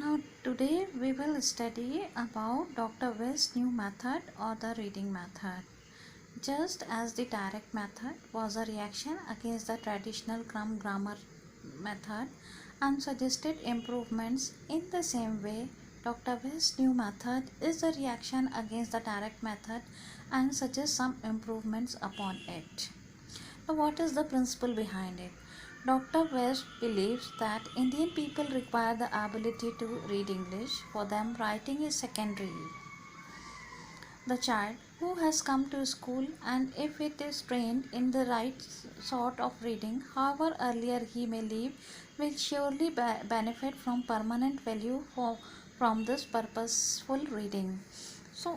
Now today we will study about Dr. West's new method or the reading method. Just as the direct method was a reaction against the traditional grammar method and suggested improvements, in the same way Dr. West's new method is a reaction against the direct method and suggests some improvements upon it. Now, what is the principle behind it? Dr. West believes that Indian people require the ability to read English. For them, writing is secondary. The child who has come to school, and if it is trained in the right sort of reading, however earlier he may leave, will surely benefit from permanent value from this purposeful reading.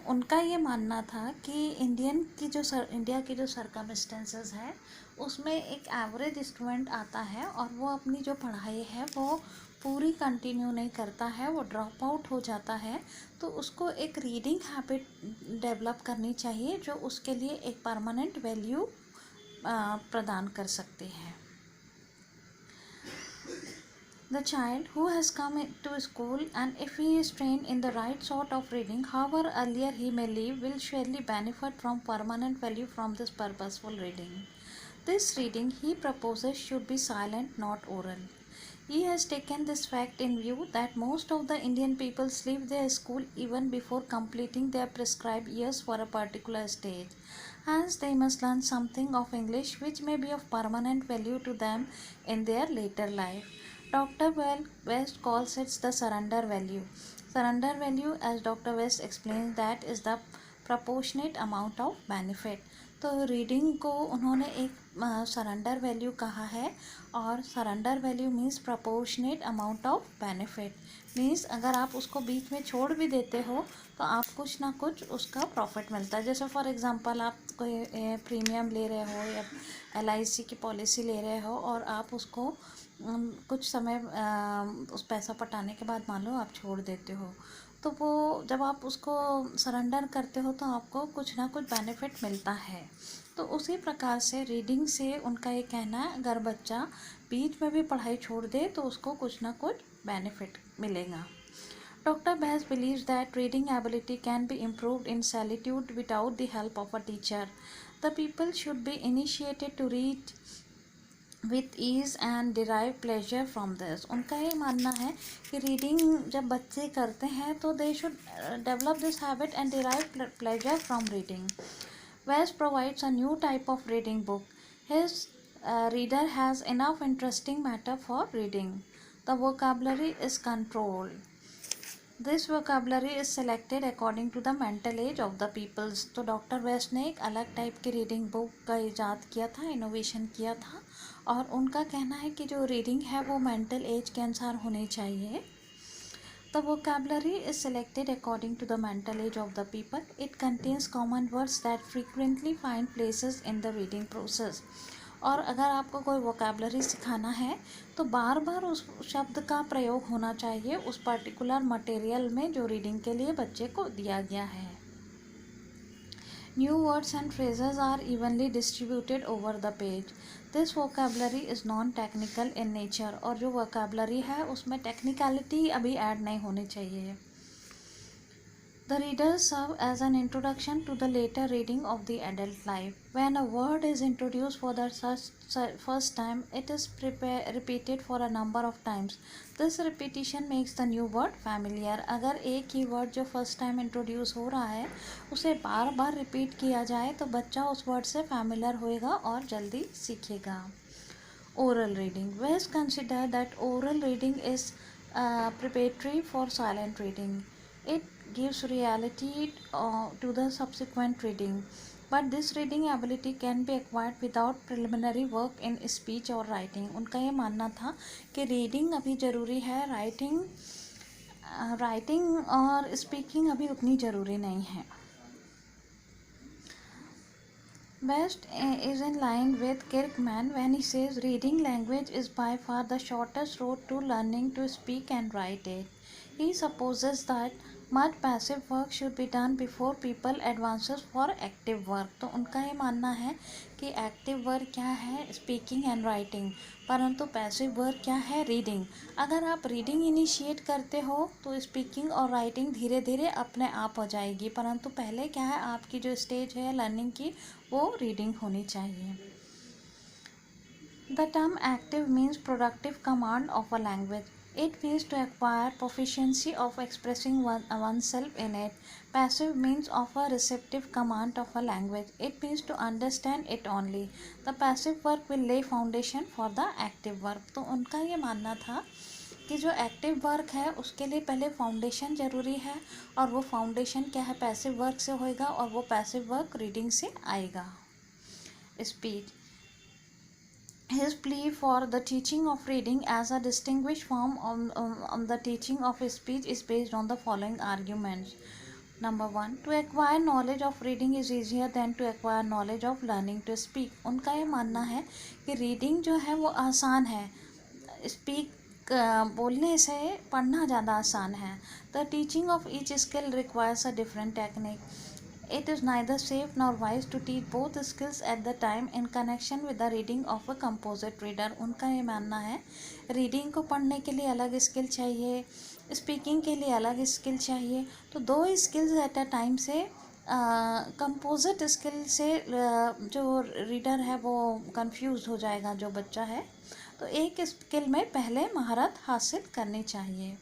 उनका ये मानना था कि India की जो circumstances है उसमें एक एवरेज स्टूडेंट आता है और वो अपनी जो पढ़ाई है वो पूरी कंटिन्यू नहीं करता है, वो ड्रॉप आउट हो जाता है, तो उसको एक रीडिंग हैबिट डेवलप करनी चाहिए जो उसके लिए एक परमानेंट वैल्यू प्रदान कर सकती है. The child who has come to school, and if he is trained in the right sort of reading, however earlier he may leave, will surely benefit from permanent value from this purposeful reading. This reading, he proposes, should be silent, not oral. He has taken this fact in view that most of the Indian peoples leave their school even before completing their prescribed years for a particular stage. Hence, they must learn something of English which may be of permanent value to them in their later life. Dr. West calls it the surrender value. Surrender value, as Dr. West explains, that is the proportionate amount of benefit. तो reading को उन्होंने एक surrender value कहा है और surrender value means proportionate amount of benefit. Means अगर आप उसको बीच में छोड़ भी देते हो तो आप कुछ ना कुछ उसका प्रॉफिट मिलता है. जैसे फॉर एग्जांपल आप कोई प्रीमियम ले रहे हो या LIC की पॉलिसी ले रहे हो और आप उसको कुछ समय उस पैसा पटाने के बाद मान लो आप छोड़ देते हो, तो वो जब आप उसको सरेंडर करते हो तो आपको कुछ ना कुछ बेनिफिट मिलता है. तो उसी प्रकार से रीडिंग से उनका ये कहना है अगर बच्चा बीच में भी पढ़ाई छोड़ दे तो उसको कुछ ना कुछ बेनिफिट मिलेगा. Dr. Bass believes that reading ability can be improved in solitude without the help of a teacher. The people should be initiated to read with ease and derive pleasure from this. उनका ये मानना है कि reading जब बच्चे करते हैं तो they should develop this habit and derive pleasure from reading. West provides a new type of reading book. His reader has enough interesting matter for reading. The vocabulary is controlled. This vocabulary is selected according to the mental age of the peoples. तो doctor waste ने एक अलग type की reading book का इजाद किया था, innovation किया था, और उनका कहना है कि जो रीडिंग है वो मेंटल एज के अनुसार होनी चाहिए. The vocabulary is selected according to the mental age of the people. It contains common words that frequently find places in the reading process. और अगर आपको कोई वोकेबलरी सिखाना है तो बार बार उस शब्द का प्रयोग होना चाहिए उस पर्टिकुलर मटेरियल में जो रीडिंग के लिए बच्चे को दिया गया है. New words and phrases are evenly distributed over the page. This vocabulary is non-technical in nature. और जो vocabulary है उसमें technicality अभी ऐड नहीं होनी चाहिए. The readers serve as an introduction to the later reading of the adult life. When a word is introduced for the first time, it is repeated for a number of times. This repetition makes the new word familiar. अगर एक ही word जो first time introduce हो रहा है उसे बार बार repeat किया जाए तो बच्चा उस word से familiar होएगा और जल्दी सीखेगा. Oral reading. West consider that oral reading is preparatory for silent reading. It gives reality to the subsequent reading, but this reading ability can be acquired without preliminary work in speech or writing. उनका ये मानना था कि reading अभी ज़रूरी है, writing और speaking अभी उतनी ज़रूरी नहीं है. West is in line with Kirkman when he says reading language is by far the shortest road to learning to speak and write it. He supposes that Much passive work should be done before people advances for active work. तो उनका ये मानना है कि active work क्या है, speaking and writing, परंतु passive work क्या है, रीडिंग। अगर आप रीडिंग इनिशिएट करते हो तो स्पीकिंग और राइटिंग धीरे धीरे अपने आप हो जाएगी, परंतु पहले क्या है, आपकी जो स्टेज है लर्निंग की वो रीडिंग होनी चाहिए। The term active means productive command of a language. It means to acquire proficiency of expressing oneself in it. Passive means of a receptive command of a language. It means to understand it only. The passive work will lay foundation for the active work. तो उनका ये मानना था कि जो active work है उसके लिए पहले फाउंडेशन ज़रूरी है, और वो फाउंडेशन क्या है, पैसिव वर्क से होएगा, और वो पैसिव वर्क रीडिंग से आएगा। Speech. His plea for the teaching of reading as a distinguished form on the teaching of speech is based on the following arguments. Number 1, to acquire knowledge of reading is easier than to acquire knowledge of learning to speak. उनका ये मानना है कि reading जो है वो आसान है, स्पीक बोलने से पढ़ना ज़्यादा आसान है। The teaching of each skill requires a different technique. It is neither safe nor wise to teach both skills at the time in connection with the reading of a composite reader. उनका ये मानना है reading को पढ़ने के लिए अलग skill चाहिए, स्पीकिंग के लिए अलग स्किल चाहिए, तो दो स्किल्स एट अ टाइम से कंपोजिट स्किल से जो रीडर है वो कंफ्यूज हो जाएगा, जो बच्चा है, तो एक स्किल में पहले महारत हासिल करनी चाहिए।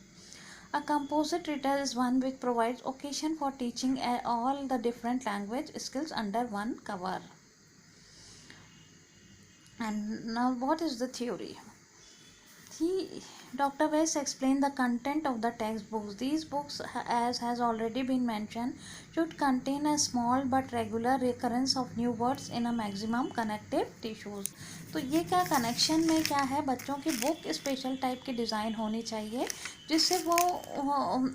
A composite reader is one which provides occasion for teaching all the different language skills under one cover. And now what is the theory? Dr. Weiss explained the content of the textbooks. These books, as has already been mentioned, should contain a small but regular recurrence of new words in a maximum connective tissues. तो ये क्या connection में क्या है, बच्चों की book special type की design होनी चाहिए, जिससे वो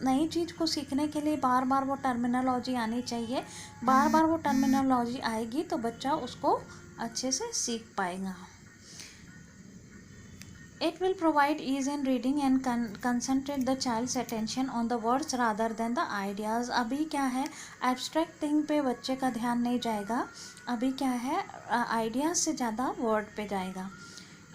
नई चीज़ को सीखने के लिए बार बार वो टर्मिनोलॉजी आनी चाहिए। बार बार वो टर्मिनोलॉजी आएगी तो बच्चा उसको अच्छे से सीख पाएगा। It will provide ease in reading and concentrate the child's attention on the words rather than the ideas. अभी क्या है, abstract thing पे बच्चे का ध्यान नहीं जाएगा, अभी क्या है, ideas से ज़्यादा word पे जाएगा।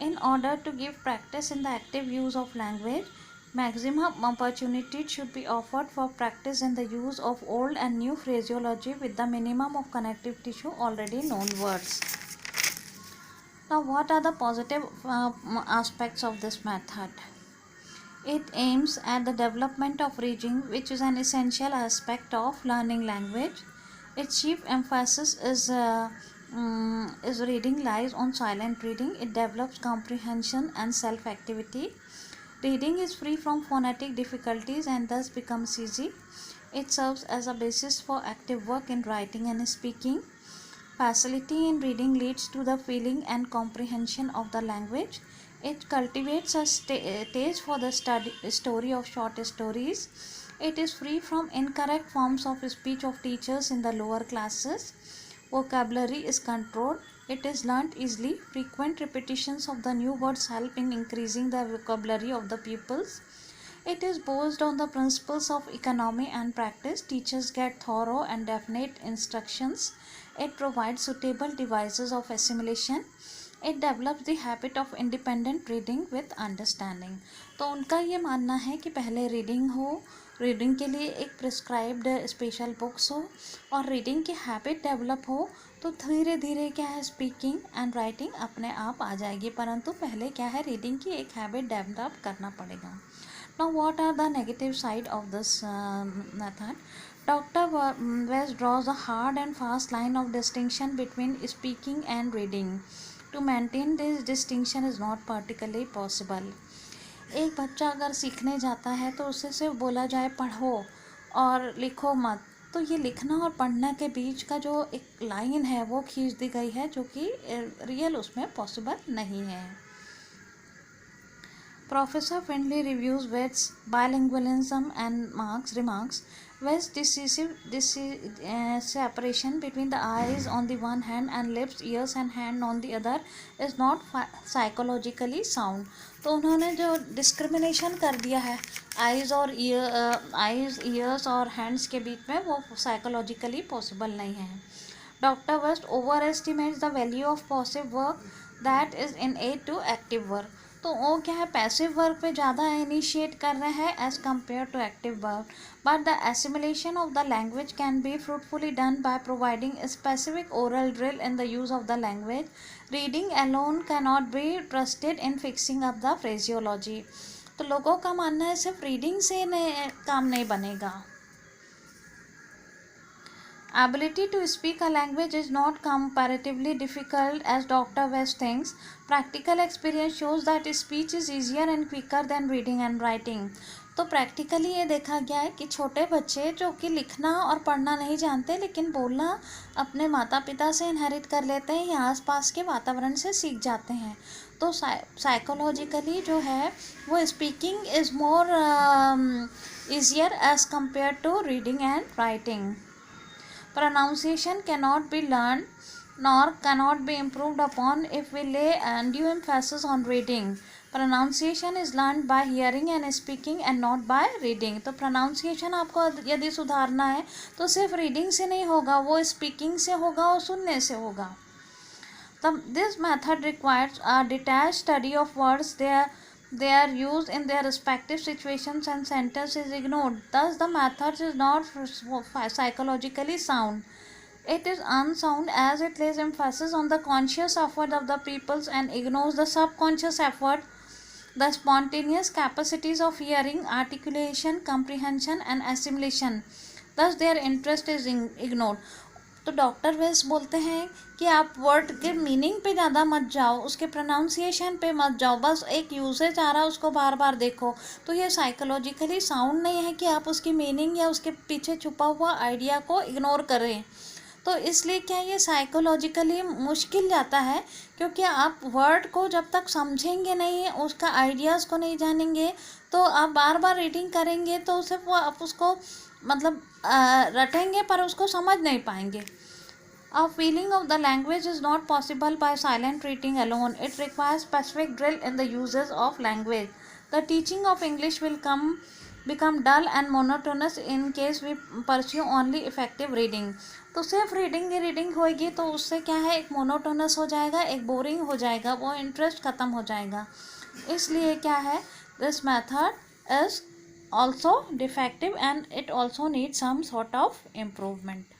In order to give practice in the active use of language, maximum opportunity should be offered for practice in the use of old and new phraseology with the minimum of connective tissue already known words. Now, what are the positive aspects of this method? It aims at the development of reading, which is an essential aspect of learning language. Its chief emphasis is reading lies on silent reading. It develops comprehension and self-activity. Reading is free from phonetic difficulties and thus becomes easy. It serves as a basis for active work in writing and speaking. Facility in reading leads to the feeling and comprehension of the language. It cultivates a taste for the story of short stories. It is free from incorrect forms of speech of teachers in the lower classes. Vocabulary is controlled. It is learnt easily. Frequent repetitions of the new words help in increasing the vocabulary of the pupils. It is based on the principles of economy and practice. Teachers get thorough and definite instructions. It provides suitable devices of assimilation. It develops the habit of independent reading with understanding. तो उनका ये मानना है कि पहले reading हो, reading के लिए एक प्रिस्क्राइब्ड स्पेशल बुक्स हो और रीडिंग की हैबिट डेवलप हो, तो धीरे धीरे क्या है, स्पीकिंग एंड राइटिंग अपने आप आ जाएगी, परंतु पहले क्या है, रीडिंग की एक हैबिट डेवलप करना पड़ेगा। Now, what are the negative side of this method? Dr. Weiss draws a hard and fast line of distinction between speaking and reading. To maintain this distinction is not particularly possible. एक बच्चा अगर सीखने जाता है तो उसे सिर्फ बोला जाए पढ़ो और लिखो मत, तो ये लिखना और पढ़ना के बीच का जो एक लाइन है वो खींच दी गई है, जो कि रियल उसमें पॉसिबल नहीं है। Professor Findlay reviews Wett's bilingualism and remarks, with decisive separation between the eyes on the one hand and lips, ears and hand on the other is not psychologically sound. तो उन्होंने जो discrimination कर दिया है eyes और eyes, years और hands के बीच में, वो साइकोलॉजिकली पॉसिबल नहीं है. Doctor West overestimates the value of passive work that is in add to active work. तो वो क्या है, पैसिव वर्क पे ज़्यादा इनिशिएट कर रहे हैं as compare to active work. But the assimilation of the language can be fruitfully done by providing specific oral drill in the use of the language. Reading alone can not be trusted in fixing up the phraseology. तो लोगों का मानना है सिर्फ reading से काम नहीं बनेगा. Ability to speak a language is not comparatively difficult as Dr. West thinks. Practical experience shows that speech is easier and quicker than reading and writing. तो प्रैक्टिकली ये देखा गया है कि छोटे बच्चे जो कि लिखना और पढ़ना नहीं जानते लेकिन बोलना अपने माता पिता से इनहेरिट कर लेते हैं या आसपास के वातावरण से सीख जाते हैं. तो साइकोलॉजिकली जो है वो speaking is more easier as compare to reading and writing. Pronunciation cannot be learned nor cannot be improved upon if we lay undue emphasis on reading. Pronunciation is learned by hearing and speaking and not by reading. तो pronunciation आपको यदि सुधारना है तो सिर्फ reading से नहीं होगा, वो speaking से होगा और सुनने से होगा. This method requires a detached study of words. Their use in their respective situations and sentence is ignored. Thus, the method is not psychologically sound. It is unsound as it lays emphasis on the conscious effort of the peoples and ignores the subconscious effort, the spontaneous capacities of hearing, articulation, comprehension, and assimilation. Thus, their interest is ignored. तो doctor waste बोलते हैं कि आप word के meaning पे ज़्यादा मत जाओ, उसके प्रोनाउंसिएशन पे मत जाओ, बस एक यूसेज आ रहा है उसको बार बार देखो. तो ये साइकोलॉजिकली साउंड नहीं है कि आप उसकी मीनिंग या उसके पीछे छुपा हुआ आइडिया को इग्नोर करें. तो इसलिए क्या ये साइकोलॉजिकली मुश्किल जाता है, क्योंकि आप वर्ड को जब तक समझेंगे नहीं, उसका आइडियाज़ को नहीं जानेंगे, तो आप बार बार रीडिंग करेंगे तो सिर्फ वो आप उसको मतलब रटेंगे पर उसको समझ नहीं पाएंगे. A feeling of the language is not possible by silent reading alone. It requires specific drill in the uses of language. The teaching of English will become dull and monotonous in case we pursue only effective reading. तो सिर्फ reading ही reading होएगी तो उससे क्या है, एक monotonous हो जाएगा, एक बोरिंग हो जाएगा, वो इंटरेस्ट ख़त्म हो जाएगा. इसलिए क्या है, this method is also defective and it also needs some sort of improvement.